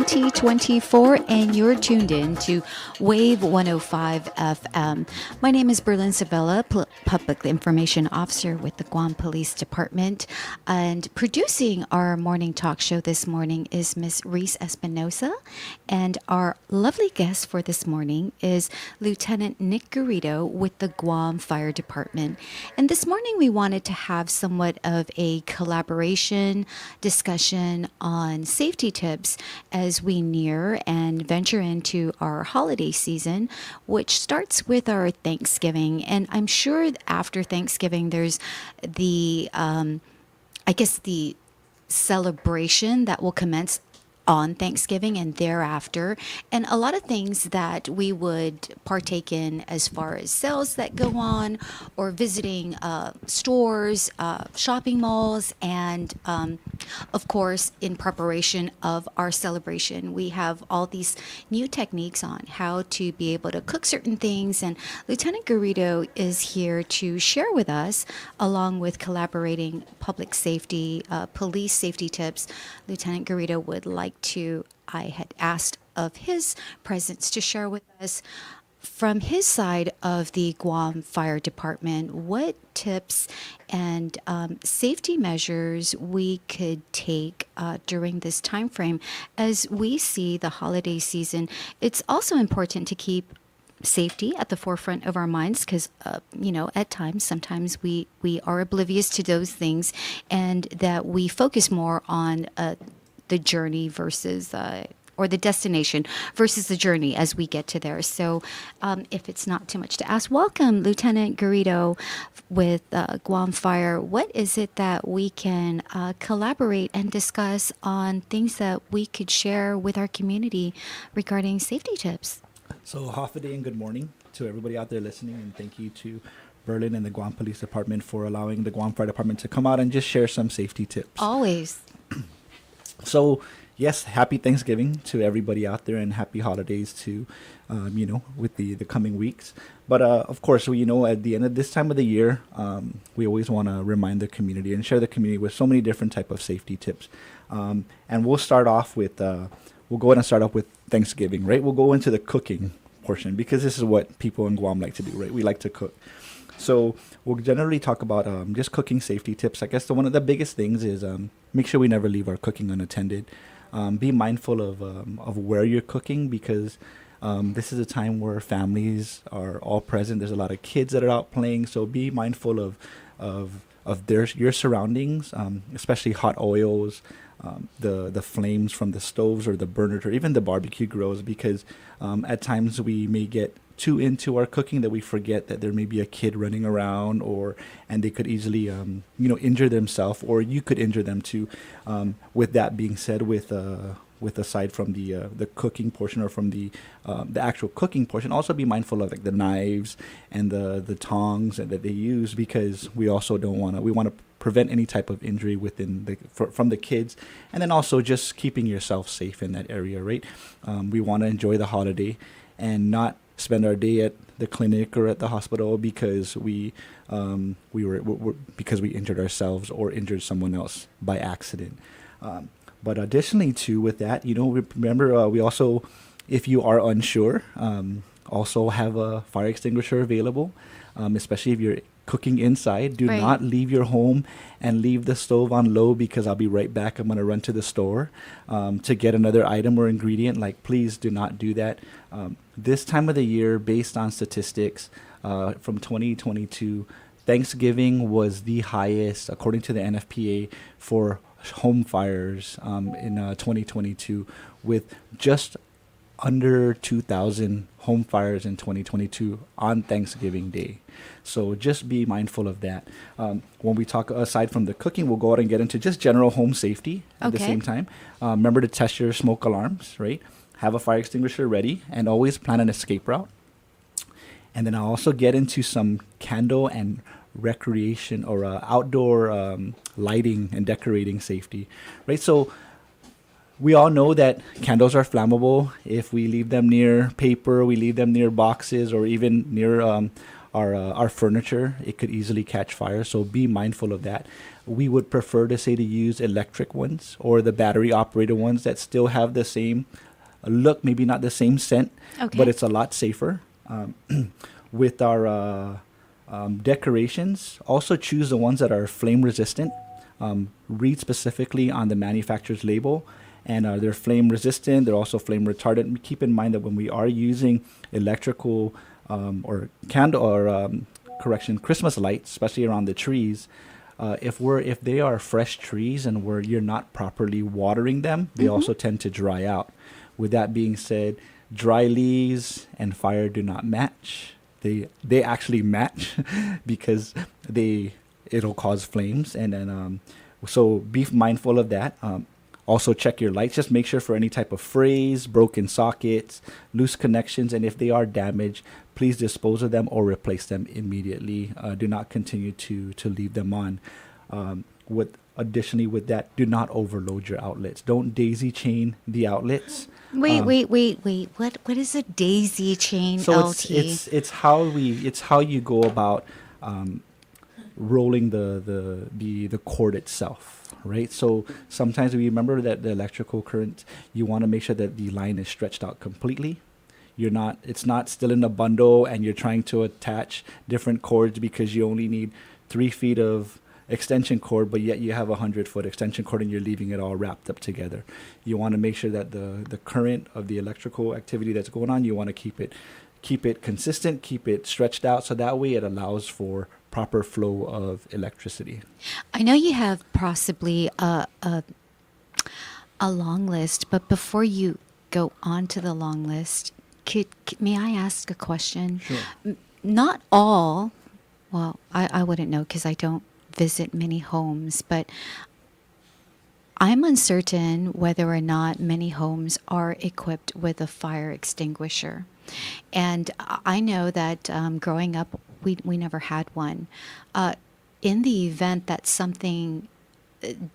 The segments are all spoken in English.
2024, and you're tuned in to Wave 105 FM. My name is Berlin Savella, Public Information Officer with the Guam Police Department, and producing our morning talk show this morning is Miss Reese Espinosa, and our lovely guest for this morning is Lieutenant Nick Garrido with the Guam Fire Department. And this morning we wanted to have somewhat of a collaboration discussion on safety tips as we near and venture into our holiday season, which starts with our Thanksgiving. And I'm sure after Thanksgiving, there's the, the celebration that will commence on Thanksgiving and thereafter, and a lot of things that we would partake in as far as sales that go on or visiting stores, shopping malls, and of course, in preparation of our celebration, we have all these new techniques on how to be able to cook certain things, and Lieutenant Garrido is here to share with us, along with collaborating public safety, police safety tips. Lieutenant Garrido would like I had asked of his presence to share with us from his side of the Guam Fire Department what tips and safety measures we could take during this time frame as we see the holiday season. It's also important to keep safety at the forefront of our minds because, at times, sometimes we are oblivious to those things and that we focus more on the journey versus or the destination versus the journey as we get to there. So if it's not too much to ask, welcome, Lieutenant Garrido with Guam Fire. What is it that we can collaborate and discuss on things that we could share with our community regarding safety tips? So Hafa and good morning to everybody out there listening, and thank you to Berlin and the Guam Police Department for allowing the Guam Fire Department to come out and just share some safety tips. Always. So, yes, happy Thanksgiving to everybody out there and happy holidays to, with the coming weeks. But, of course, at the end of this time of the year, we always want to remind the community and share the community with so many different type of safety tips. And we'll start off with, we'll go ahead and start off with Thanksgiving, right? We'll go into the cooking portion because this is what people in Guam like to do, right? We like to cook. So we'll generally talk about just cooking safety tips. I guess one of the biggest things is make sure we never leave our cooking unattended. Be mindful of where you're cooking because this is a time where families are all present. There's a lot of kids that are out playing, so be mindful of your surroundings, especially hot oils, the flames from the stoves or the burners or even the barbecue grills, because at times we may get too into our cooking that we forget that there may be a kid running around and they could easily injure themselves, or you could injure them too. With that being said, with aside from the cooking portion or from the actual cooking portion, also be mindful of like the knives and the tongs that they use, because we also want to prevent any type of injury from the kids, and then also just keeping yourself safe in that area, right? We want to enjoy the holiday and not spend our day at the clinic or at the hospital because we injured ourselves or injured someone else by accident. But additionally, too, with that, remember we also, if you are unsure, also have a fire extinguisher available, especially if you're cooking inside. Do Right. not leave your home and leave the stove on low because I'll be right back. I'm going to run to the store to get another item or ingredient. Like, please do not do that. This time of the year, based on statistics from 2022, Thanksgiving was the highest, according to the NFPA, for home fires in 2022, with just under 2,000 home fires in 2022 on Thanksgiving Day. So just be mindful of that. When we talk, aside from the cooking, we'll go out and get into just general home safety at the Okay. same time. Remember to test your smoke alarms, right? Have a fire extinguisher ready and always plan an escape route. And then I'll also get into some candle and recreation or outdoor lighting and decorating safety, right? So we all know that candles are flammable. If we leave them near paper, we leave them near boxes or even near our furniture, it could easily catch fire. So be mindful of that. We would prefer to say to use electric ones or the battery operated ones that still have the same look, maybe not the same scent, Okay. but it's a lot safer. With our decorations, also choose the ones that are flame resistant. Read specifically on the manufacturer's label, and they're flame resistant. They're also flame retardant. Keep in mind that when we are using electrical or candle or correction Christmas lights, especially around the trees, if they are fresh trees and you're not properly watering them, they also tend to dry out. With that being said, dry leaves and fire do not match. They actually match because it'll cause flames, and then so be mindful of that. Also check your lights. Just make sure for any type of frays, broken sockets, loose connections, and if they are damaged, please dispose of them or replace them immediately. Do not continue to leave them on. Additionally, with that, do not overload your outlets. Don't daisy chain the outlets. Wait. What is a daisy chain, So LT? it's how you go about rolling the cord itself, right? So sometimes we remember that the electrical current, you want to make sure that the line is stretched out completely. It's not still in a bundle and you're trying to attach different cords because you only need 3 feet of extension cord, but yet you have 100-foot extension cord and you're leaving it all wrapped up together. You want to make sure that the current of the electrical activity that's going on, you want to keep it consistent, keep it stretched out, so that way it allows for proper flow of electricity. I know you have possibly a long list, but before you go on to the long list, may I ask a question? Sure. Not all, well, I wouldn't know because I don't visit many homes, but I'm uncertain whether or not many homes are equipped with a fire extinguisher. And I know that growing up, we never had one. In the event that something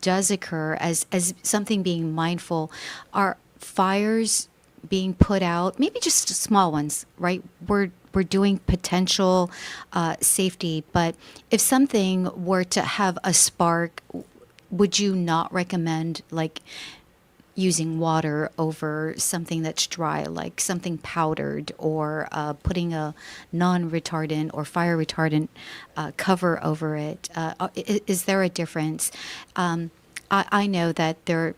does occur, as something being mindful, are fires being put out, maybe just small ones, right? We're doing potential safety, but if something were to have a spark, would you not recommend like using water over something that's dry, like something powdered, or putting a non-retardant or fire retardant cover over it? Is there a difference? I know that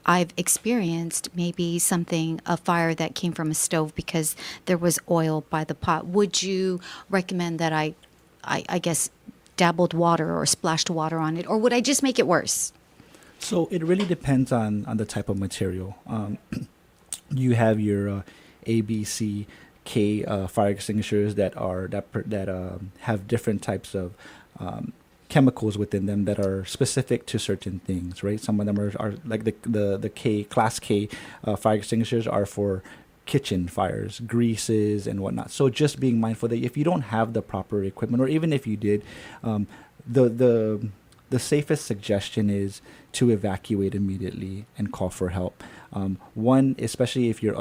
I've experienced maybe a fire that came from a stove because there was oil by the pot. Would you recommend that I guess, dabbled water or splashed water on it, or would I just make it worse? So it really depends on the type of material. You have your A, B, C, K fire extinguishers that have different types of chemicals within them that are specific to certain things, right? Some of them are like the K class K fire extinguishers are for kitchen fires, greases and whatnot. So just being mindful that if you don't have the proper equipment, or even if you did, the safest suggestion is to evacuate immediately and call for help. One, especially if you're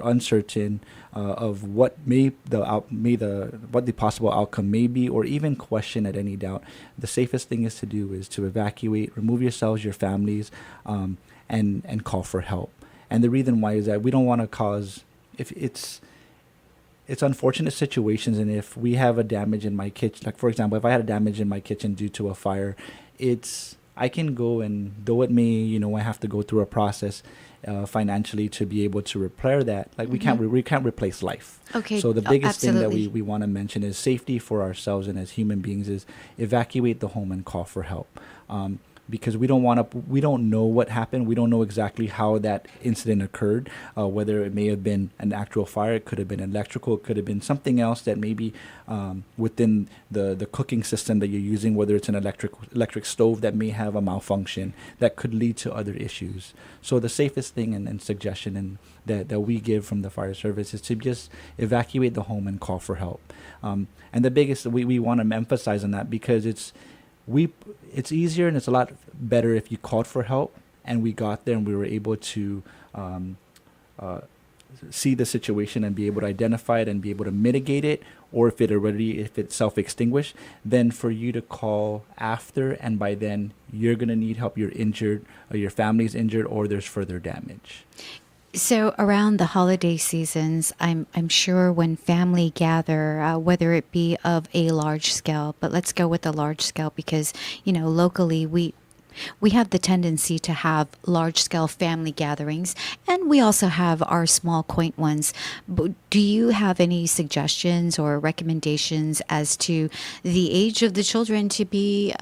uncertain of what the possible outcome may be, or even question at any doubt, the safest thing is to evacuate, remove yourselves, your families, and call for help. And the reason why is that we don't want to cause, if it's unfortunate situations, and if we have a damage in my kitchen, like for example, if I had a damage in my kitchen due to a fire, I can go, and though it may, I have to go through a process financially to be able to repair that. Like we can't replace life. Okay. So the biggest thing that absolutely. we want to mention is safety for ourselves and as human beings is evacuate the home and call for help. Because we don't know what happened. We don't know exactly how that incident occurred, whether it may have been an actual fire, it could have been electrical, it could have been something else that maybe within the cooking system that you're using, whether it's an electric stove that may have a malfunction that could lead to other issues. So the safest thing and suggestion that we give from the fire service is to just evacuate the home and call for help. And the biggest, we want to emphasize on that because it's easier and it's a lot better if you called for help and we got there and we were able to see the situation and be able to identify it and be able to mitigate it, or if it's self-extinguished, then for you to call after, and by then you're going to need help, you're injured, or your family's injured, or there's further damage. So around the holiday seasons, I'm sure when family gather, whether it be of a large scale, but let's go with the large scale because locally we have the tendency to have large scale family gatherings, and we also have our small, quaint ones. But do you have any suggestions or recommendations as to the age of the children to be,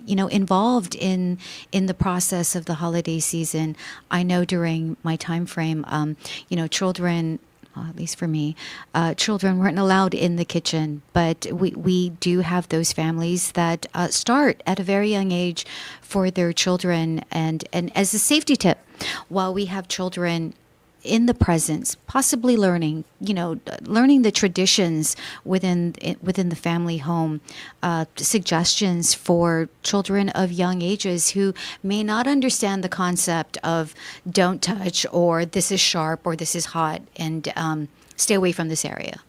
involved in the process of the holiday season? I know during my time frame, children, well, at least for me, children weren't allowed in the kitchen. But we do have those families that start at a very young age for their children. And as a safety tip, while we have children in the presence, possibly learning the traditions within the family home, suggestions for children of young ages who may not understand the concept of don't touch, or this is sharp, or this is hot, and stay away from this area.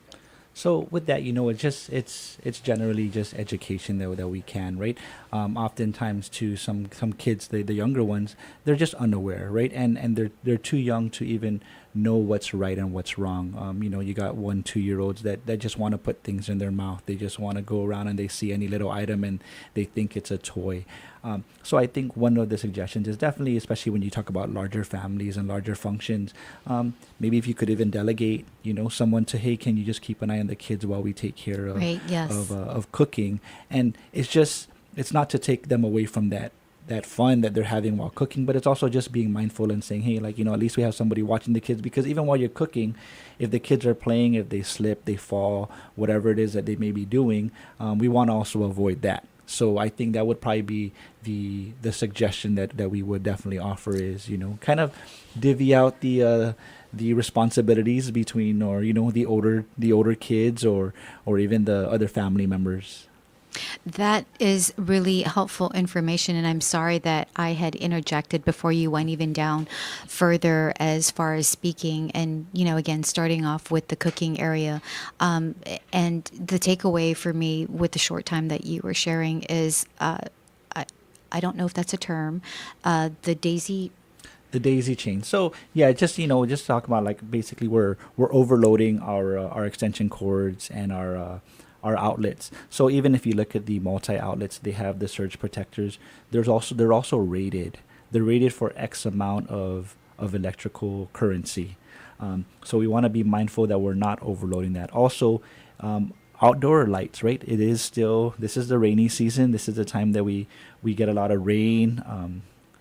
So with that, it's generally just education that we can, right? Oftentimes, to some kids, the younger ones, they're just unaware, right? And they're too young to even know what's right and what's wrong. You got 1-2 year olds that just want to put things in their mouth. They just want to go around and they see any little item and they think it's a toy. So I think one of the suggestions is definitely, especially when you talk about larger families and larger functions, maybe if you could even delegate, someone to, hey, can you just keep an eye on the kids while we take care of Right, yes. of cooking? And it's not to take them away from that fun that they're having while cooking, but it's also just being mindful and saying, hey, at least we have somebody watching the kids, because even while you're cooking, if the kids are playing, if they slip, they fall, whatever it is that they may be doing, we want to also avoid that. So I think that would probably be the suggestion that we would definitely offer is, kind of divvy out the responsibilities between, or the older kids, or even the other family members. That is really helpful information, and I'm sorry that I had interjected before you went even down further as far as speaking. And again, starting off with the cooking area, and the takeaway for me with the short time that you were sharing is, I don't know if that's a term, the daisy. The daisy chain. So yeah, just talk about, like, basically we're overloading our extension cords and our outlets. So even if you look at the multi outlets, they have the surge protectors. They're also rated. They're rated for X amount of electrical currency. So we want to be mindful that we're not overloading that. Also, outdoor lights, right? This is the rainy season. This is the time that we get a lot of rain,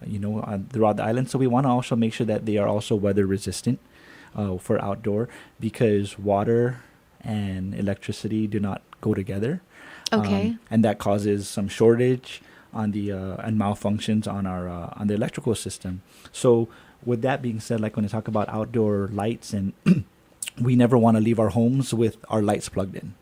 throughout the island. So we want to also make sure that they are also weather resistant for outdoor, because water and electricity do not go together. Okay. And that causes some shortage on the and malfunctions on the electrical system. So with that being said, like when I talk about outdoor lights, and we never want to leave our homes with our lights plugged in.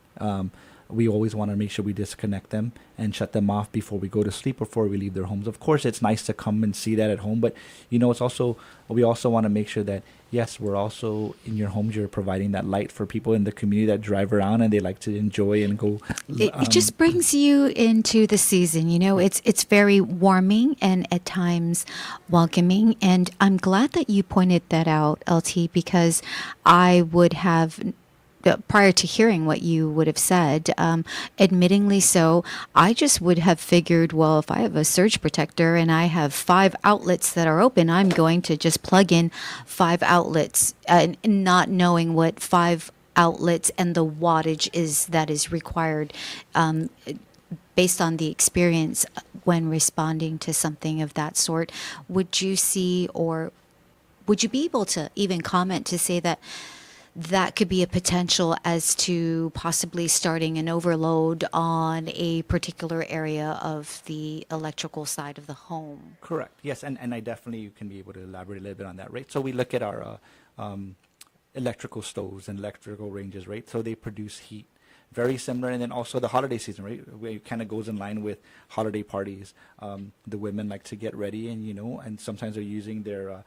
We always want to make sure we disconnect them and shut them off before we go to sleep, before we leave their homes. Of course, it's nice to come and see that at home, but we also want to make sure that, yes, we're also in your homes, you're providing that light for people in the community that drive around and they like to enjoy and go. It just brings you into the season. It's very warming and at times welcoming. And I'm glad that you pointed that out, LT, because I would have, prior to hearing what you would have said, admittingly so, I just would have figured, well, if I have a surge protector and I have 5 outlets that are open, I'm going to just plug in 5 outlets, not knowing what 5 outlets and the wattage that is required, based on the experience when responding to something of that sort. Would you see, or would you be able to even comment to say that could be a potential as to possibly starting an overload on a particular area of the electrical side of the home? Correct. Yes, and I definitely can be able to elaborate a little bit on that, right? So we look at our electrical stoves and electrical ranges, right? So they produce heat, very similar. And then also the holiday season, right? Where it kind of goes in line with holiday parties. The women like to get ready, and and sometimes they're using their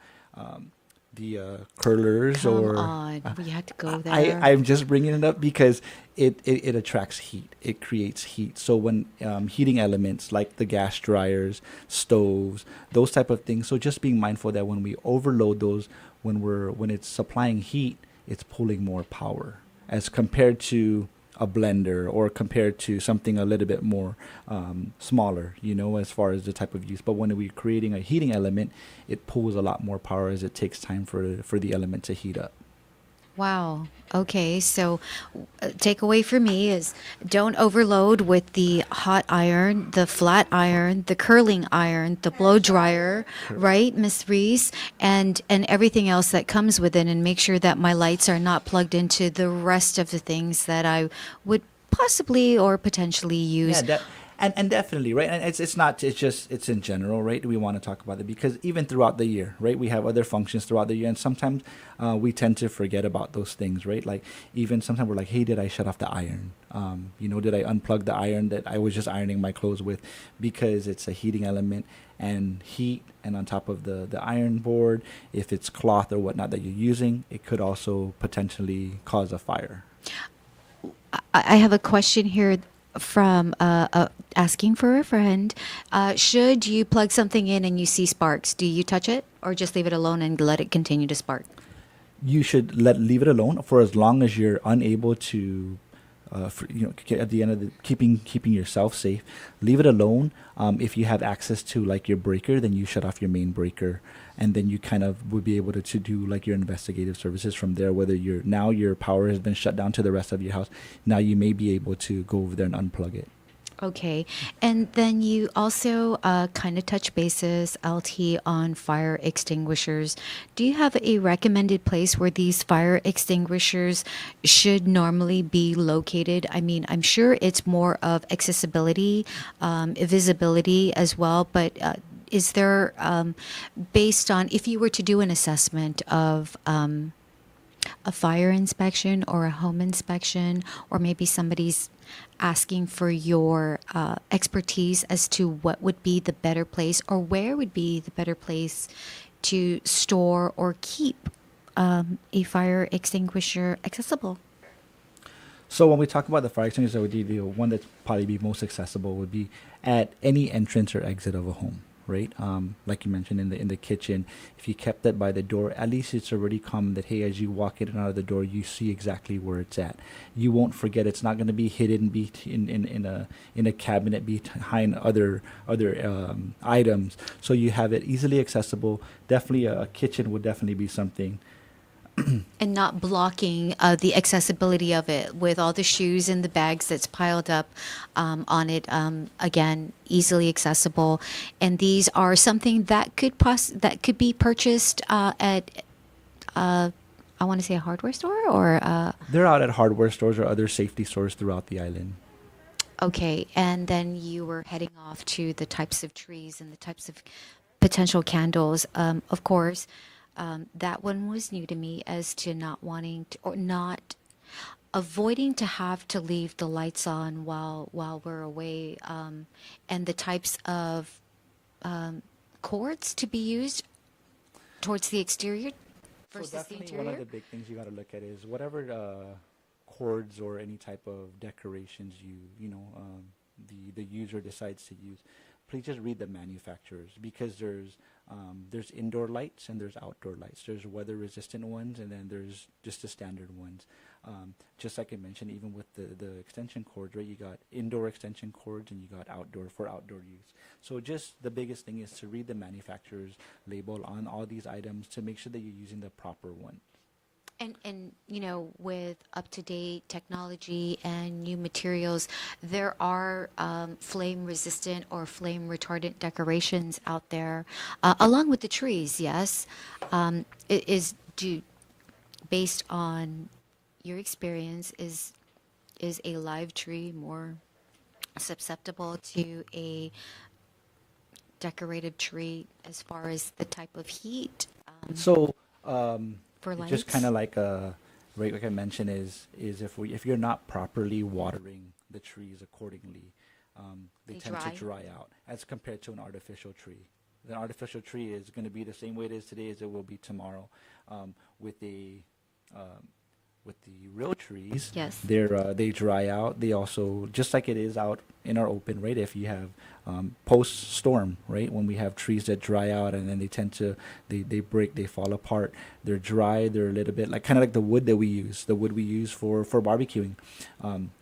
the curlers Come or on, we had to go I, there. I'm just bringing it up because it attracts heat. It creates heat. So when heating elements like the gas dryers, stoves, those type of things. So just being mindful that when we overload those, when it's supplying heat, it's pulling more power as compared to a blender or compared to something a little bit more smaller, as far as the type of use. But when we're creating a heating element, it pulls a lot more power as it takes time for the element to heat up. Wow. Okay. So, takeaway for me is don't overload with the hot iron, the flat iron, the curling iron, the blow dryer, Correct. right, Miss Reese, and everything else that comes with it, and make sure that my lights are not plugged into the rest of the things that I would possibly or potentially Yeah, use. and definitely, right. And it's not, it's just, it's in general, right. We want to talk about it because even throughout the year, right, we have other functions throughout the year, and sometimes we tend to forget about those things, right. Like even sometimes we're like, hey, did I shut off the iron? Did I unplug the iron that I was just ironing my clothes with? Because it's a heating element, and heat, and on top of the iron board, if it's cloth or whatnot that you're using, it could also potentially cause a fire. I have a question here from asking for a friend. Should you plug something in and you see sparks, do you touch it or just leave it alone and let it continue to spark? You should leave it alone for as long as you're unable to at the end of the keeping yourself safe. Leave it alone. If you have access to like your breaker, then you shut off your main breaker, and then you kind of would be able to do like your investigative services from there. Whether your power has been shut down to the rest of your house, now you may be able to go over there and unplug it. Okay. And then you also kind of touch bases, LT, on fire extinguishers. Do you have a recommended place where these fire extinguishers should normally be located? I mean, I'm sure it's more of accessibility, visibility as well, but is there, based on if you were to do an assessment of a fire inspection or a home inspection, or maybe somebody's asking for your expertise as to what would be the better place or where would be the better place to store or keep a fire extinguisher accessible. So when we talk about the fire extinguisher, the one that's probably be most accessible would be at any entrance or exit of a home, right? Like you mentioned in the kitchen, if you kept it by the door, at least it's already common that hey, as you walk in and out of the door, you see exactly where it's at. You won't forget. It's not going to be hidden in a cabinet behind other items. So you have it easily accessible. Definitely, a kitchen would definitely be something. And not blocking the accessibility of it with all the shoes and the bags that's piled up on it. Again, easily accessible, and these are something that that could be purchased at I want to say a hardware store or They're out at hardware stores or other safety stores throughout the island. okay. And then you were heading off to the types of trees and the types of potential candles. Of course, that one was new to me as to not wanting to, or not avoiding to have to leave the lights on while we're away, and the types of cords to be used towards the exterior So versus the definitely one of interior. the big things you got to look at is whatever cords or any type of decorations the user decides to use. Please just read the manufacturers because there's indoor lights and there's outdoor lights. There's weather resistant ones and then there's just the standard ones. Just like I mentioned, even with the extension cords, right? You got indoor extension cords and you got outdoor for outdoor use. So just the biggest thing is to read the manufacturer's label on all these items to make sure that you're using the proper one. And with up to date technology and new materials, there are flame resistant or flame retardant decorations out there, along with the trees. Yes, it is do based on your experience. Is a live tree more susceptible to a decorated tree as far as the type of heat So for it just kind lights? of like right, like I mentioned, is if you're not properly watering the trees accordingly, they They tend to dry. dry out as compared to an artificial tree. the artificial tree is going to be the same way it is today as it will be tomorrow. With the with the real trees, Yes. they dry out. They also, just like it is out in our open, right? If you have post storm, right, when we have trees that dry out and then they tend to they break, they fall apart. They're dry. They're a little bit like kind of like the wood that we use, for barbecuing.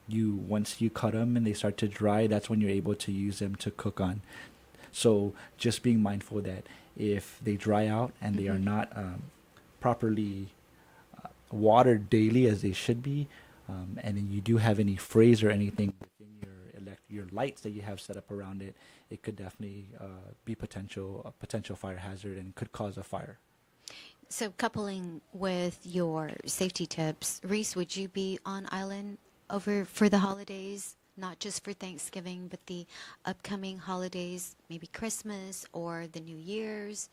You once you cut them and they start to dry, that's when you're able to use them to cook on. So just being mindful that if they dry out and they are not properly watered daily as they should be, and then you do have any frays or anything within your lights that you have set up around it, it could definitely be a potential fire hazard and could cause a fire. So, coupling with your safety tips, Reese, would you be on island over for the holidays? Not just for Thanksgiving, but the upcoming holidays, maybe Christmas or the New Year's?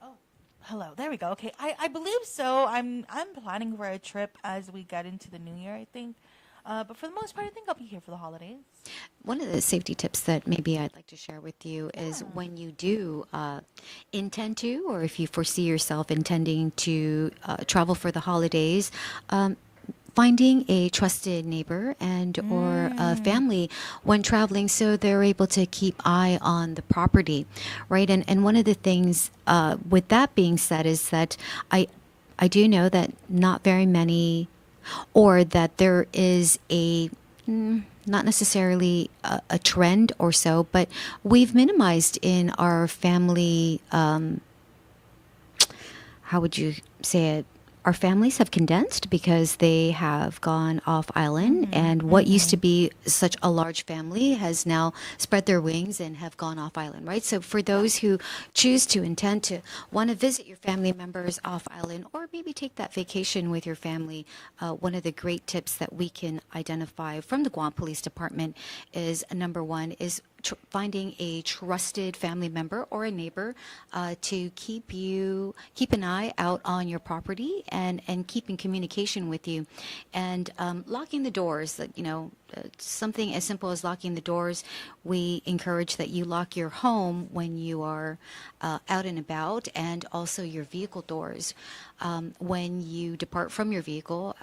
Oh, hello. There we go. Okay, I believe so. I'm planning for a trip as we get into the new year, I think. But for the most part, I think I'll be here for the holidays. One of the safety tips that maybe I'd like to share with you is when you do intend to, or if you foresee yourself intending to travel for the holidays, finding a trusted neighbor and or a family when traveling so they're able to keep eye on the property, right? And one of the things with that being said is that I do know that not very many, or that there is a not necessarily a trend or so, but we've minimized in our family, how would you say it? Our families have condensed because they have gone off island, and what used to be such a large family has now spread their wings and have gone off island, right? So for those who choose to intend to want to visit your family members off island, or maybe take that vacation with your family, one of the great tips that we can identify from the Guam Police Department is number one is finding a trusted family member or a neighbor to keep an eye out on your property and keep in communication with you, and locking the doors. That something as simple as locking the doors. We encourage that you lock your home when you are out and about, and also your vehicle doors when you depart from your vehicle,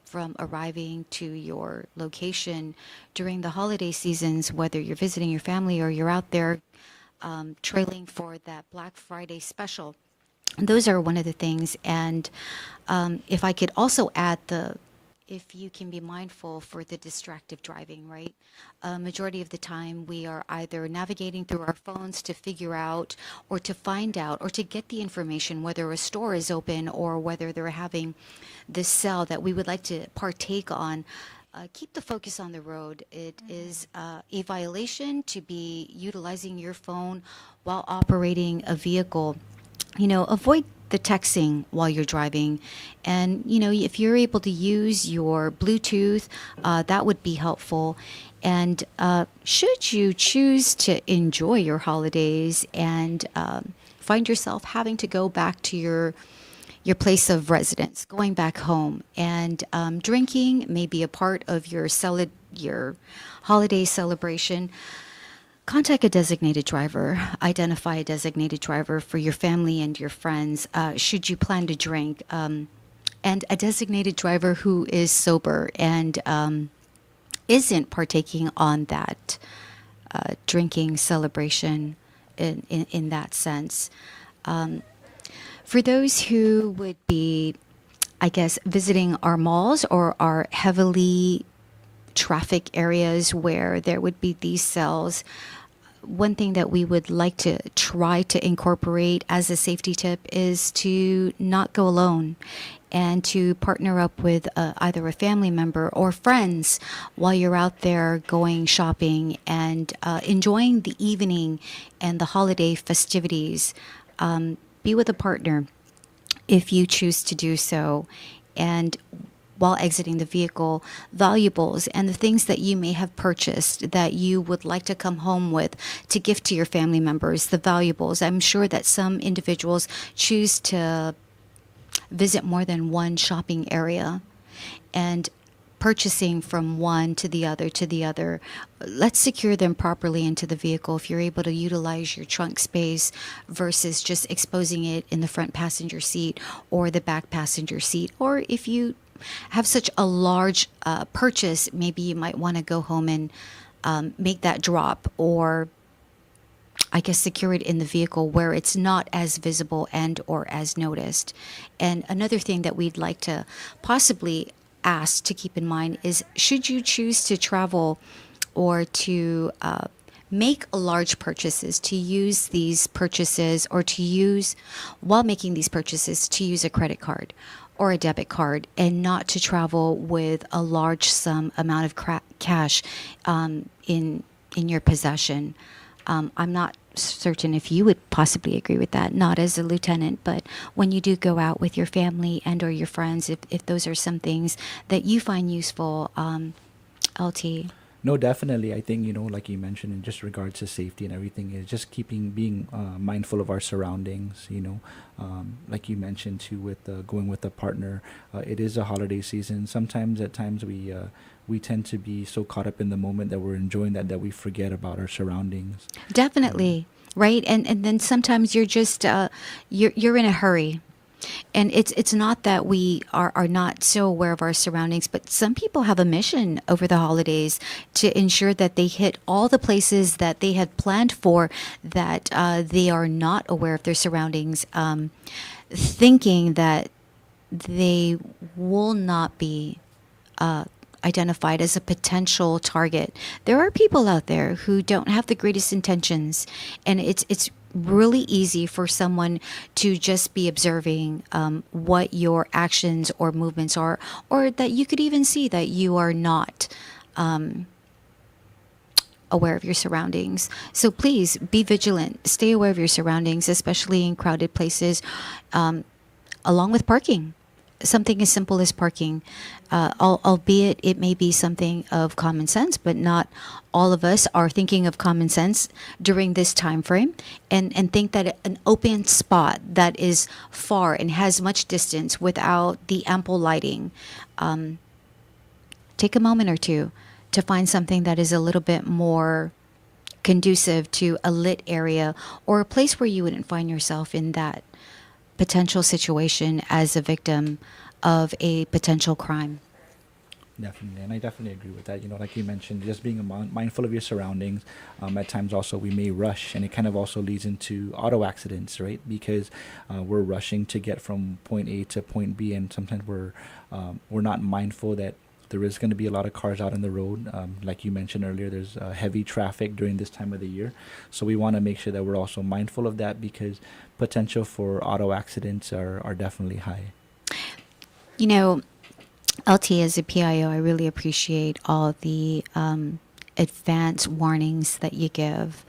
from arriving to your location during the holiday seasons, whether you're visiting your family or you're out there trailing for that Black Friday special. Those are one of the things. And if I could also add if you can be mindful for the distractive driving, right? Majority of the time we are either navigating through our phones to figure out or to find out or to get the information whether a store is open or whether they're having this sale that we would like to partake on. Keep the focus on the road. It is a violation to be utilizing your phone while operating a vehicle. Avoid the texting while you're driving. And, if you're able to use your Bluetooth, that would be helpful. And should you choose to enjoy your holidays and find yourself having to go back to your place of residence, going back home, and drinking may be a part of your holiday celebration, contact a designated driver. Identify a designated driver for your family and your friends should you plan to drink, and a designated driver who is sober and isn't partaking on that drinking celebration in that sense. For those who would be, I guess, visiting our malls or our heavily traffic areas where there would be these sales, one thing that we would like to try to incorporate as a safety tip is to not go alone and to partner up with either a family member or friends while you're out there going shopping and enjoying the evening and the holiday festivities. Be with a partner if you choose to do so. And while exiting the vehicle, valuables and the things that you may have purchased that you would like to come home with to gift to your family members, the valuables. I'm sure that some individuals choose to visit more than one shopping area, and purchasing from one to the other. Let's secure them properly into the vehicle. If you're able to utilize your trunk space versus just exposing it in the front passenger seat or the back passenger seat, or if you have such a large purchase, maybe you might want to go home and make that drop, or I guess secure it in the vehicle where it's not as visible and or as noticed. And another thing that we'd like to possibly ask to keep in mind is, should you choose to travel or to make large purchases, to use these purchases, or to use, while making these purchases, to use a credit card or a debit card, and not to travel with a large sum amount of cash in your possession. I'm not certain if you would possibly agree with that, not as a lieutenant, but when you do go out with your family and or your friends, if those are some things that you find useful, LT. No, definitely. I think, like you mentioned, in just regards to safety and everything, is just being mindful of our surroundings. Like you mentioned too, with going with a partner, it is a holiday season. At times we tend to be so caught up in the moment that we're enjoying that we forget about our surroundings. Definitely, right? And then sometimes you're just you're in a hurry. And it's not that we are not so aware of our surroundings, but some people have a mission over the holidays to ensure that they hit all the places that they had planned for, that they are not aware of their surroundings, thinking that they will not be identified as a potential target. There are people out there who don't have the greatest intentions, and it's really easy for someone to just be observing what your actions or movements are, or that you could even see that you are not aware of your surroundings. So please be vigilant, stay aware of your surroundings, especially in crowded places, along with parking. Something as simple as parking, albeit it may be something of common sense, but not all of us are thinking of common sense during this time frame, and think that an open spot that is far and has much distance without the ample lighting, take a moment or two to find something that is a little bit more conducive to a lit area, or a place where you wouldn't find yourself in that potential situation as a victim of a potential crime. Definitely, and I definitely agree with that. Like you mentioned, just being mindful of your surroundings. At times, also we may rush, and it kind of also leads into auto accidents, right? Because we're rushing to get from point A to point B, and sometimes we're not mindful that there is going to be a lot of cars out on the road. Like you mentioned earlier, there's heavy traffic during this time of the year, so we want to make sure that we're also mindful of that, because potential for auto accidents are definitely high. LT, as a PIO, I really appreciate all the advance warnings that you give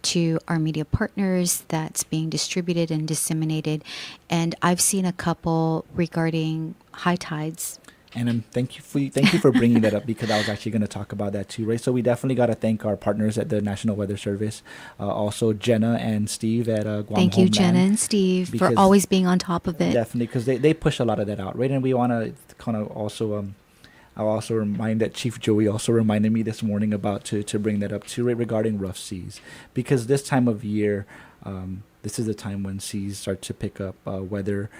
to our media partners that's being distributed and disseminated. And I've seen a couple regarding high tides. And thank you for bringing that up, because I was actually going to talk about that too, right? So we definitely got to thank our partners at the National Weather Service, also Jenna and Steve at Guam Thank you, Homeland, Jenna and Steve, for always being on top of it. Definitely, because they push a lot of that out, right? And we want to kind of also, I'll also remind that Chief Joey also reminded me this morning about to bring that up too, right, regarding rough seas, because this time of year, this is the time when seas start to pick up weather.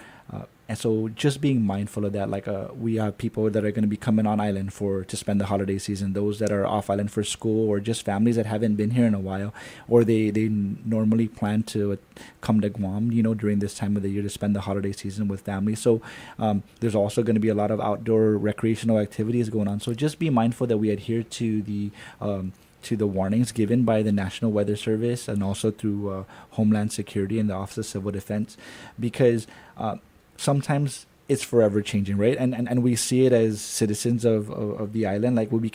And so just being mindful of that, like we have people that are going to be coming on island to spend the holiday season, those that are off island for school, or just families that haven't been here in a while, or they normally plan to come to Guam, during this time of the year to spend the holiday season with family. So there's also going to be a lot of outdoor recreational activities going on. So just be mindful that we adhere to the warnings given by the National Weather Service, and also through Homeland Security and the Office of Civil Defense, because sometimes it's forever changing, right? And we see it as citizens of the island. Like we'll be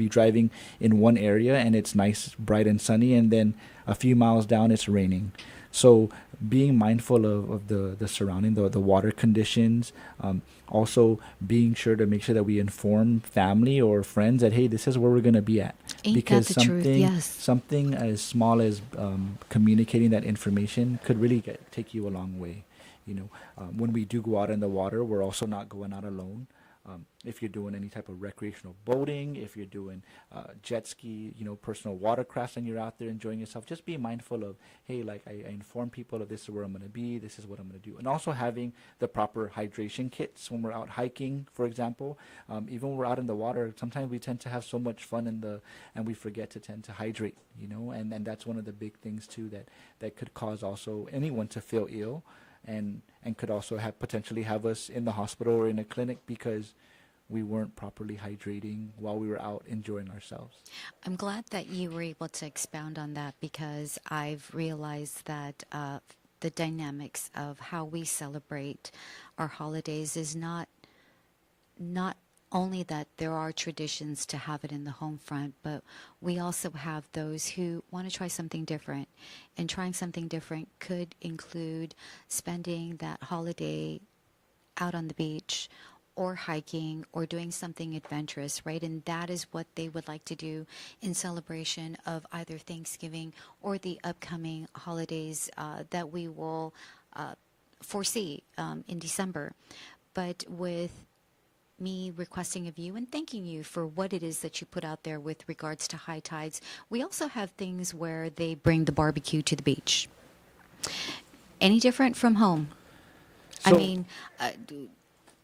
driving in one area and it's nice, bright and sunny, and then a few miles down it's raining. So being mindful of the surrounding, the water conditions, also being sure to make sure that we inform family or friends that, hey, this is where we're going to be at. Ain't because that the truth? Yes. something as small as communicating that information could really take you a long way. When we do go out in the water, we're also not going out alone. if you're doing any type of recreational boating, if you're doing jet ski, personal watercrafts, and you're out there enjoying yourself, just be mindful of, hey, like I inform people of this is where I'm going to be, this is what I'm going to do. And also having the proper hydration kits when we're out hiking, for example. Even when we're out in the water, sometimes we tend to have so much fun and we forget to tend to hydrate, and that's one of the big things too that could cause also anyone to feel ill and could also potentially have us in the hospital or in a clinic because we weren't properly hydrating while we were out enjoying ourselves. I'm glad that you were able to expound on that because I've realized that the dynamics of how we celebrate our holidays is not only that there are traditions to have it in the home front, but we also have those who want to try something different. And trying something different could include spending that holiday out on the beach or hiking or doing something adventurous, right? And that is what they would like to do in celebration of either Thanksgiving or the upcoming holidays that we will foresee in December. But with me requesting of you and thanking you for what it is that you put out there with regards to high tides, we also have things where they bring the barbecue to the beach. Any different from home? So- I mean,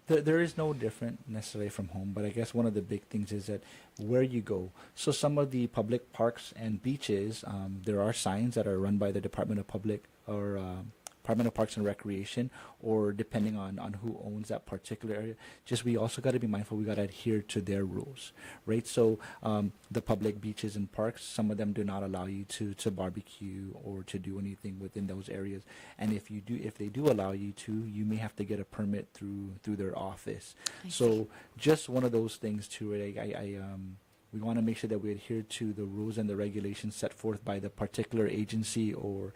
There is no different necessarily from home, but I guess one of the big things is that where you go. So some of the public parks and beaches, there are signs that are run by the Department of Public or Department of Parks and Recreation, or depending on who owns that particular area. Just we also got to be mindful. We got to adhere to their rules, right? So the public beaches and parks, some of them do not allow you to barbecue or to do anything within those areas. And if they do allow you to, you may have to get a permit through their office. So just one of those things too. Right? We want to make sure that we adhere to the rules and the regulations set forth by the particular agency or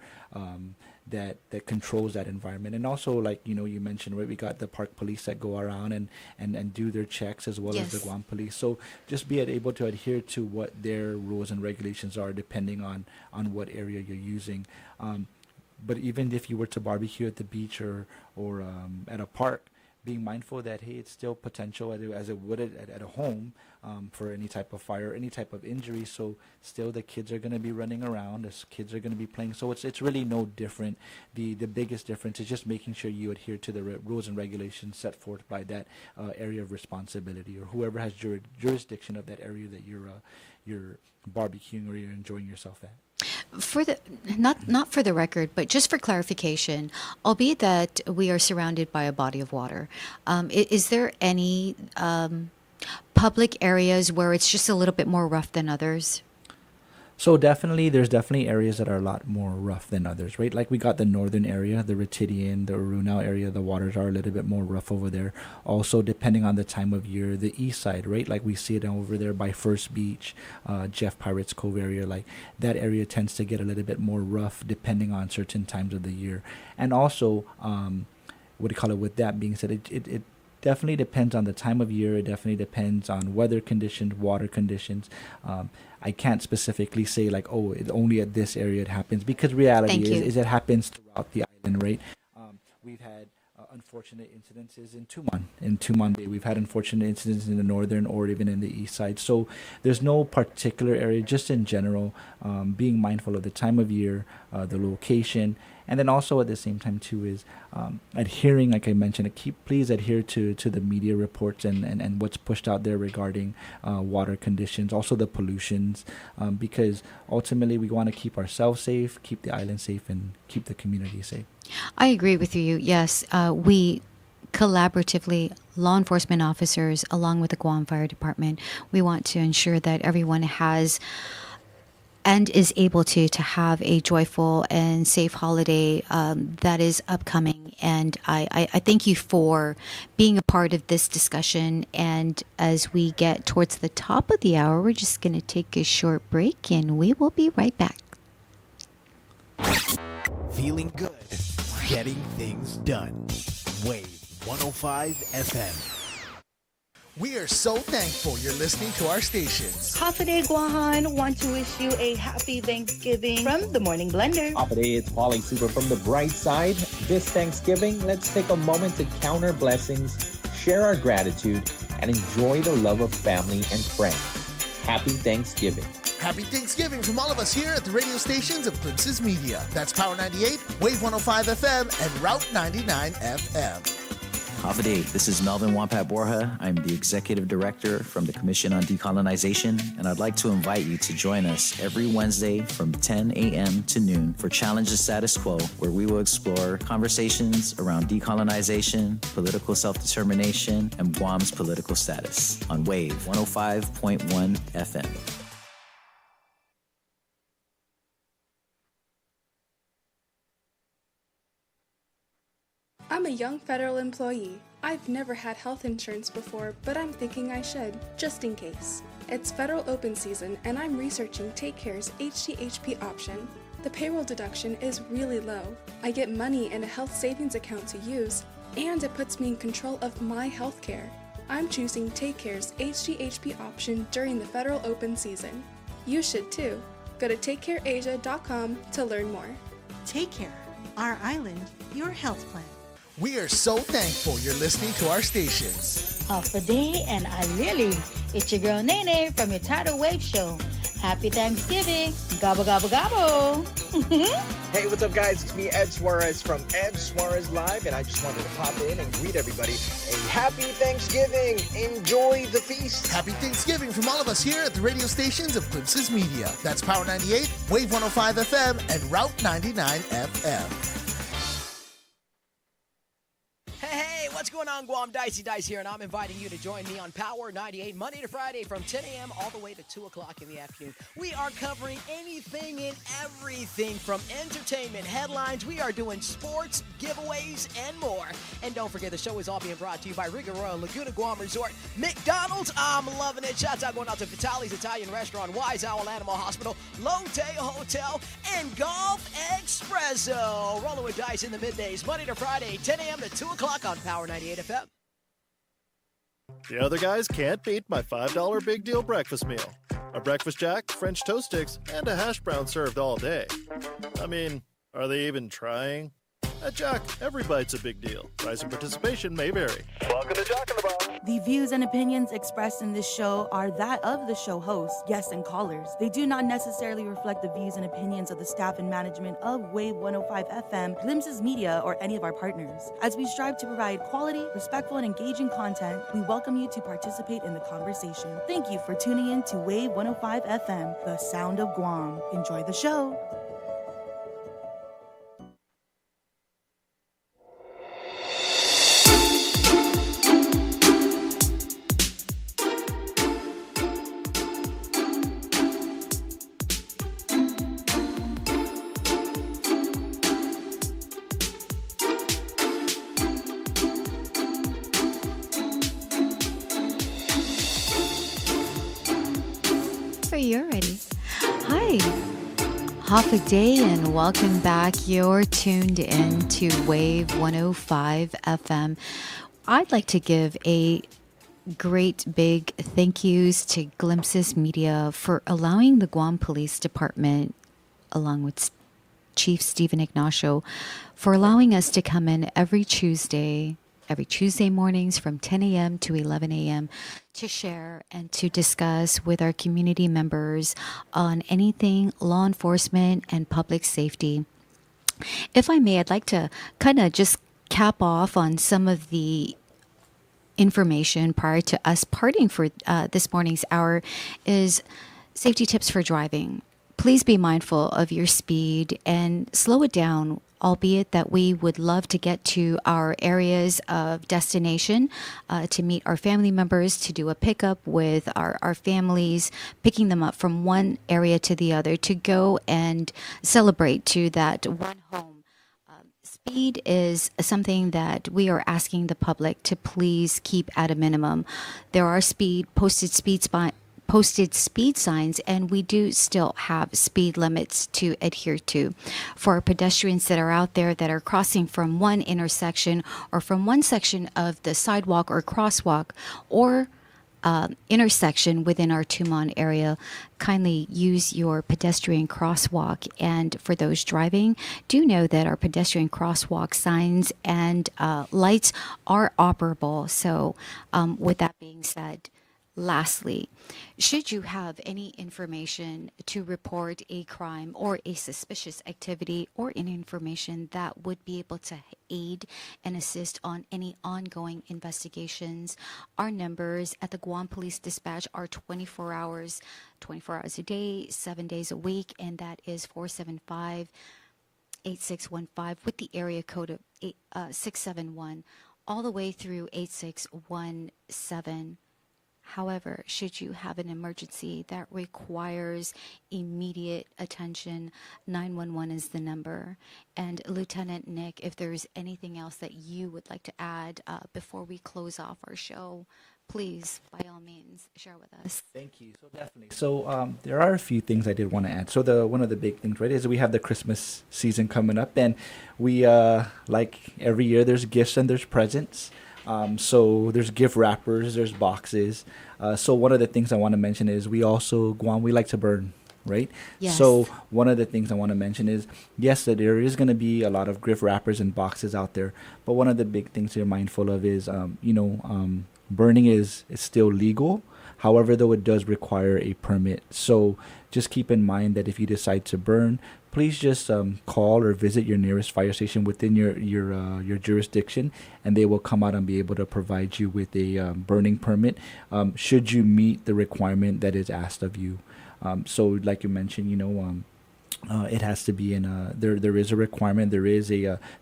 that controls that environment. And also, like you mentioned, right, we got the park police that go around and do their checks as well as the Yes. Guam police. So just be able to adhere to what their rules and regulations are depending on what area you're using. But even if you were to barbecue at the beach or at a park, being mindful that, hey, it's still potential as it would at a home for any type of fire, any type of injury. So still the kids are going to be running around, the kids are going to be playing. So it's really no different. The biggest difference is just making sure you adhere to the rules and regulations set forth by that area of responsibility or whoever has jurisdiction of that area that you're barbecuing or you're enjoying yourself at. for the not for the record, but just for clarification, albeit that we are surrounded by a body of water, is there any public areas where it's just a little bit more rough than others? So there's definitely areas that are a lot more rough than others, right? Like we got the northern area, the Retidian, the Urunao area, the waters are a little bit more rough over there. Also, depending on the time of year, the east side, right? Like we see it over there by First Beach, Jeff Pirates Cove area, like that area tends to get a little bit more rough depending on certain times of the year. And also, what do you call it? With that being said, it definitely depends on the time of year. It definitely depends on weather conditions, water conditions. I can't specifically say like, oh, it only at this area it happens, because reality Thank you. is it happens throughout the island, right? We've had unfortunate incidences in Tumon. In Tumon Bay, we've had unfortunate incidents in the northern or even in the east side. So there's no particular area, just in general, being mindful of the time of year, the location, and then also at the same time too is adhering, like I mentioned, please adhere to the media reports and what's pushed out there regarding water conditions, also the pollutions, because ultimately we want to keep ourselves safe, keep the island safe, and keep the community safe. I agree with you. Yes, we collaboratively, law enforcement officers, along with the Guam Fire Department, we want to ensure that everyone has and is able to have a joyful and safe holiday that is upcoming. And I thank you for being a part of this discussion. And as we get towards the top of the hour, we're just going to take a short break and we will be right back. Feeling good, getting things done. Wave 105 FM. We are so thankful you're listening to our stations. Hafide Guahan want to wish you a happy Thanksgiving from the Morning Blender. Today, it's Paulie Super from the bright side. This Thanksgiving, let's take a moment to count our blessings, share our gratitude, and enjoy the love of family and friends. Happy Thanksgiving. Happy Thanksgiving from all of us here at the radio stations of Glimpses Media. That's Power 98, Wave 105 FM, and Route 99 FM. Havaday, this is Melvin Wampat Borja. I'm the Executive Director from the Commission on Decolonization, and I'd like to invite you to join us every Wednesday from 10 a.m. to noon for Challenge the Status Quo, where we will explore conversations around decolonization, political self-determination, and Guam's political status on Wave 105.1 FM. I'm a young federal employee. I've never had health insurance before, but I'm thinking I should, just in case. It's federal open season, and I'm researching Take Care's HTHP option. The payroll deduction is really low. I get money in a health savings account to use, and it puts me in control of my health care. I'm choosing Take Care's HTHP option during the federal open season. You should too. Go to takecareasia.com to learn more. Take Care, our island, your health plan. We are so thankful you're listening to our stations. Day and I Lily. It's your girl Nene from your Tidal Wave Show. Happy Thanksgiving. Gobble, gobble, gobble. Hey, what's up, guys? It's me, Ed Suarez from Ed Suarez Live, and I just wanted to pop in and greet everybody a happy Thanksgiving. Enjoy the feast. Happy Thanksgiving from all of us here at the radio stations of Glimpses Media. That's Power 98, Wave 105 FM, and Route 99 FM. Hey, what's going on, Guam? Dicey Dice here, and I'm inviting you to join me on Power 98 Monday to Friday from 10 a.m. all the way to 2 o'clock in the afternoon. We are covering anything and everything from entertainment, headlines. We are doing sports, giveaways, and more. And don't forget, the show is all being brought to you by Riga Royal Laguna Guam Resort, McDonald's. I'm loving it. Shouts out going out to Vitali's Italian Restaurant, Wise Owl Animal Hospital, Lotte Hotel, and Golf Espresso. Rolling with Dice in the middays, Monday to Friday, 10 a.m. to 2 o'clock on Power 98 FM. The other guys can't beat my $5 Big Deal breakfast meal. A breakfast jack, French toast sticks, and a hash brown served all day. I mean, are they even trying? At Jack, every bite's a big deal. Price and participation may vary. Welcome to Jack in the Box. The views and opinions expressed in this show are that of the show hosts, guests, and callers. They do not necessarily reflect the views and opinions of the staff and management of Wave 105 FM, Glimpses Media, or any of our partners. As we strive to provide quality, respectful, and engaging content, we welcome you to participate in the conversation. Thank you for tuning in to Wave 105 FM, the sound of Guam. Enjoy the show. You're ready. Hi. Half a day and welcome back. You're tuned in to Wave 105 FM. I'd like to give a great big thank yous to Glimpses Media for allowing the Guam Police Department, along with Chief Stephen Ignacio, for allowing us to come in every Tuesday mornings from 10 a.m. to 11 a.m. to share and to discuss with our community members on anything law enforcement and public safety. If I may, I'd like to kind of just cap off on some of the information prior to us parting for this morning's hour is safety tips for driving. Please be mindful of your speed and slow it down, albeit that we would love to get to our areas of destination to meet our family members, to do a pickup with our families, picking them up from one area to the other, to go and celebrate to that one home. Speed is something that we are asking the public to please keep at a minimum. There are posted speed signs, and we do still have speed limits to adhere to. For our pedestrians that are out there that are crossing from one intersection or from one section of the sidewalk or crosswalk, or intersection within our Tumon area, kindly use your pedestrian crosswalk. And for those driving, do know that our pedestrian crosswalk signs and lights are operable. So, with that being said, lastly, should you have any information to report a crime or a suspicious activity or any information that would be able to aid and assist on any ongoing investigations, our numbers at the Guam Police Dispatch are 24 hours a day, 7 days a week, and that is 475-8615 with the area code of 671 all the way through 8617. However, should you have an emergency that requires immediate attention, 911 is the number. And Lieutenant Nick, if there's anything else that you would like to add before we close off our show, please, by all means, share with us. Thank you. So definitely. So there are a few things I did want to add. So one of the big things, right, is we have the Christmas season coming up, and we like every year, there's gifts and there's presents. So there's gift wrappers, there's boxes. So one of the things I want to mention is Guam, we like to burn, right? Yes. So one of the things I want to mention is, yes, that there is going to be a lot of gift wrappers and boxes out there. But one of the big things you're mindful of is, burning is still legal. However, though, it does require a permit. So just keep in mind that if you decide to burn, please just call or visit your nearest fire station within your jurisdiction, and they will come out and be able to provide you with a burning permit should you meet the requirement that is asked of you. So like you mentioned, it has to be in there is a requirement. There is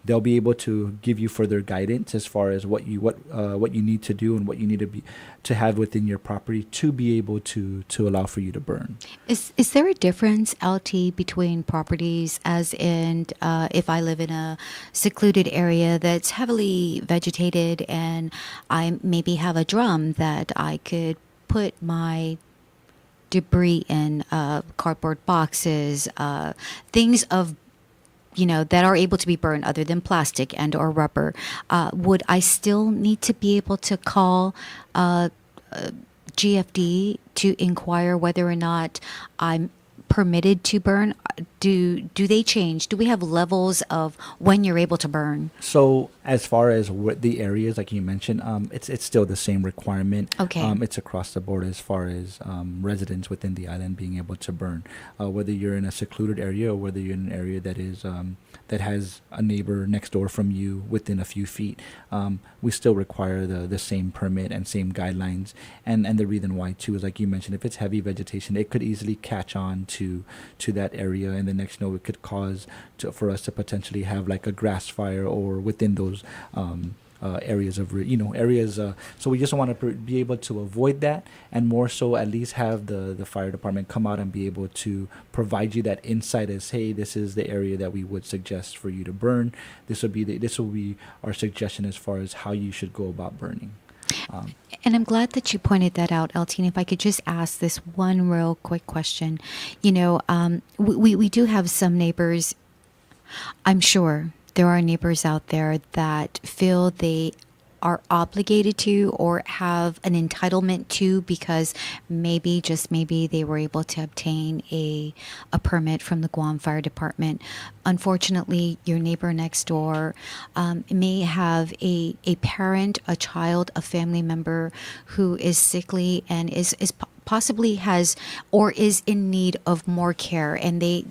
they'll be able to give you further guidance as far as what you need to do and what you need to have within your property to be able to allow for you to burn. Is there a difference, LT, between properties, as in if I live in a secluded area that's heavily vegetated and I maybe have a drum that I could put my debris in, cardboard boxes, things of that are able to be burned other than plastic and or rubber, would I still need to be able to call GFD to inquire whether or not I'm permitted to burn? Do they change? Do we have levels of when you're able to burn? So as far as what the areas, like you mentioned, it's still the same requirement. Okay. It's across the board as far as residents within the island being able to burn. Whether you're in a secluded area or whether you're in an area that is that has a neighbor next door from you within a few feet, we still require the same permit and same guidelines. And the reason why too is, like you mentioned, if it's heavy vegetation, it could easily catch on to that area, and the next it could cause for us to potentially have like a grass fire or within those areas of areas. So we just want to be able to avoid that, and more so at least have the fire department come out and be able to provide you that insight as, hey, this is the area that we would suggest for you to burn. This will be our suggestion as far as how you should go about burning. And I'm glad that you pointed that out, Eltine. If I could just ask this one real quick question. We do have some neighbors. I'm sure there are neighbors out there that feel they are obligated to or have an entitlement to because just maybe they were able to obtain a permit from the Guam Fire Department. Unfortunately, your neighbor next door may have a parent, a child, a family member who is sickly and is possibly has or is in need of more care, and they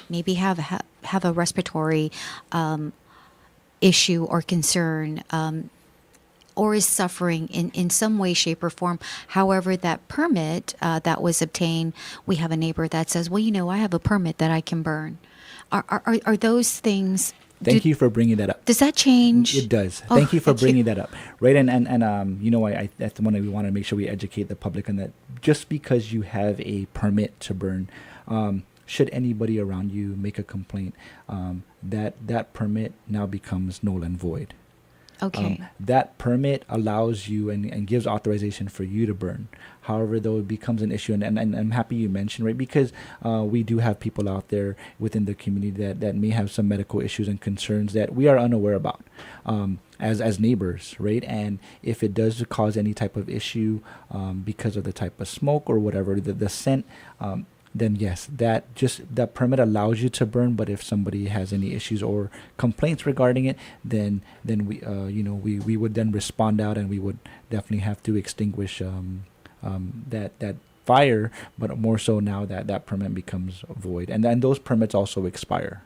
maybe have a respiratory issue or concern, or is suffering in some way, shape, or form. However, that permit that was obtained, we have a neighbor that says, well, I have a permit that I can burn. Are those things... Thank you for bringing that up. Does that change? It does. Thank you for bringing that up. Right, and that's the one we want to make sure we educate the public on that. Just because you have a permit to burn, should anybody around you make a complaint, that permit now becomes null and void. Okay. That permit allows you and gives authorization for you to burn. However, though, it becomes an issue, and I'm happy you mentioned, right, because we do have people out there within the community that may have some medical issues and concerns that we are unaware about as neighbors, right? And if it does cause any type of issue because of the type of smoke or whatever, the scent, then yes, that permit allows you to burn. But if somebody has any issues or complaints regarding it, then we would then respond out, and we would definitely have to extinguish that fire. But more so now that permit becomes void, and then those permits also expire.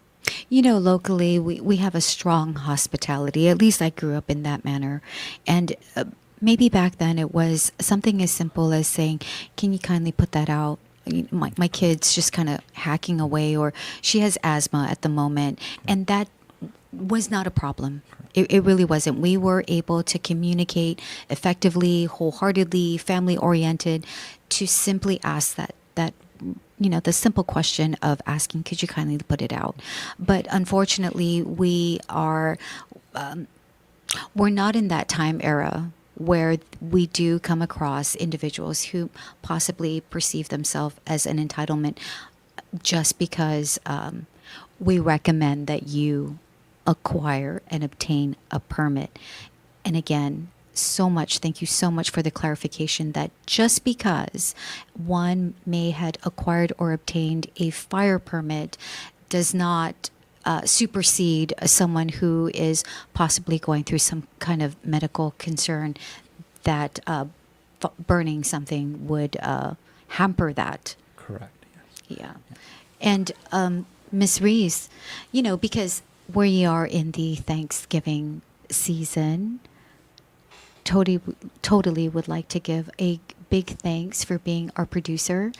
Locally, we have a strong hospitality. At least I grew up in that manner. And maybe back then it was something as simple as saying, can you kindly put that out? My kid's just kind of hacking away, or she has asthma at the moment. And that was not a problem. It really wasn't. We were able to communicate effectively, wholeheartedly, family oriented, to simply ask that the simple question of asking, could you kindly put it out? But unfortunately, we're not in that time era where we do come across individuals who possibly perceive themselves as an entitlement just because we recommend that you acquire and obtain a permit. And again, thank you so much for the clarification that just because one may had acquired or obtained a fire permit does not supersede someone who is possibly going through some kind of medical concern that burning something would hamper that. Correct. Yes. Yeah. And Ms. Reese, because we are in the Thanksgiving season, totally would like to give a big thanks for being our producer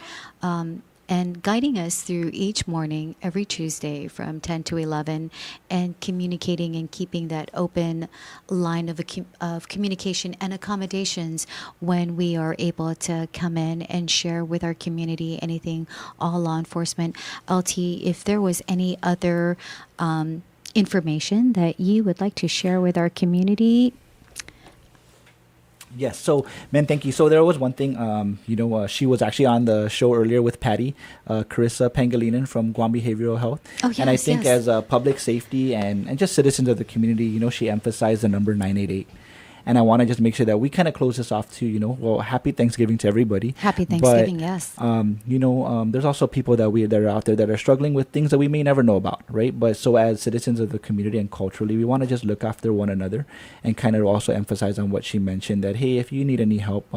and guiding us through each morning, every Tuesday from 10 to 11, and communicating and keeping that open line of communication and accommodations when we are able to come in and share with our community anything, all law enforcement. LT, if there was any other information that you would like to share with our community. Yes. So, man, thank you. So there was one thing, she was actually on the show earlier with Patty, Carissa Pangilinan from Guam Behavioral Health. Oh, yes, and I think as public safety and just citizens of the community, she emphasized the number 988. And I want to just make sure that we kind of close this off to, happy Thanksgiving to everybody. Happy Thanksgiving, but, yes. There's also people that are out there that are struggling with things that we may never know about, right? But so as citizens of the community and culturally, we want to just look after one another and kind of also emphasize on what she mentioned that, hey, if you need any help,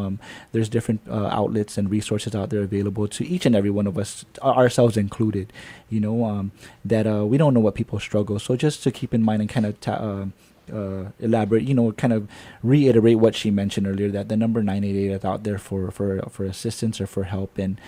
there's different outlets and resources out there available to each and every one of us, ourselves included, that we don't know what people struggle. So just to keep in mind and kind of elaborate, kind of reiterate what she mentioned earlier, that the number 988 is out there for assistance or for help, and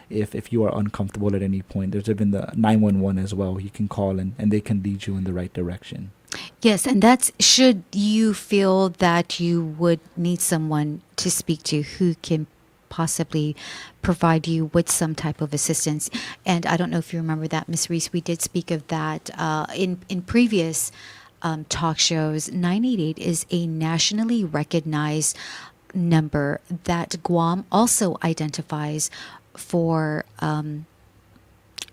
if you are uncomfortable at any point, there's even the 911 as well. You can call and they can lead you in the right direction. Yes, and that's should you feel that you would need someone to speak to who can possibly provide you with some type of assistance. And I don't know if you remember that, Ms. Reese, we did speak of that in previous talk shows. 988 is a nationally recognized number that Guam also identifies for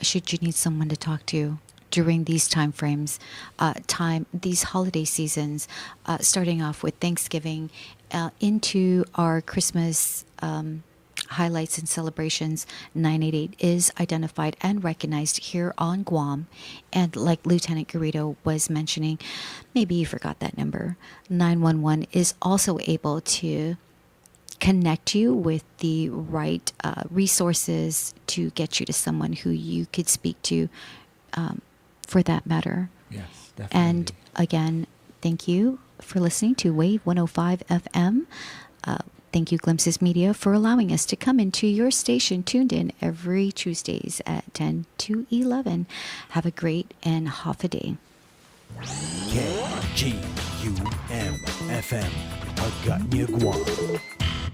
should you need someone to talk to during these time frames, these holiday seasons, starting off with Thanksgiving into our Christmas highlights and celebrations. 988 is identified and recognized here on Guam. And like Lieutenant Garrido was mentioning, maybe you forgot that number, 911 is also able to connect you with the right resources to get you to someone who you could speak to for that matter. Yes, definitely. And again, thank you for listening to Wave 105 FM. Thank you, Glimpses Media, for allowing us to come into your station, tuned in every Tuesdays at 10 to 11. Have a great and half a day. KGUM-FM, Agutnya, Guam.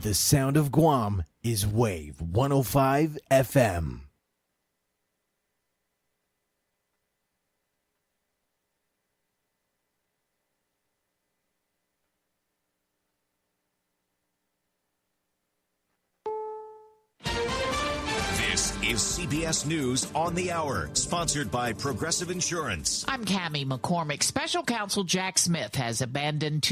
The sound of Guam is Wave 105 FM. is CBS News on the Hour, sponsored by Progressive Insurance. I'm Cammie McCormick. Special Counsel Jack Smith has abandoned two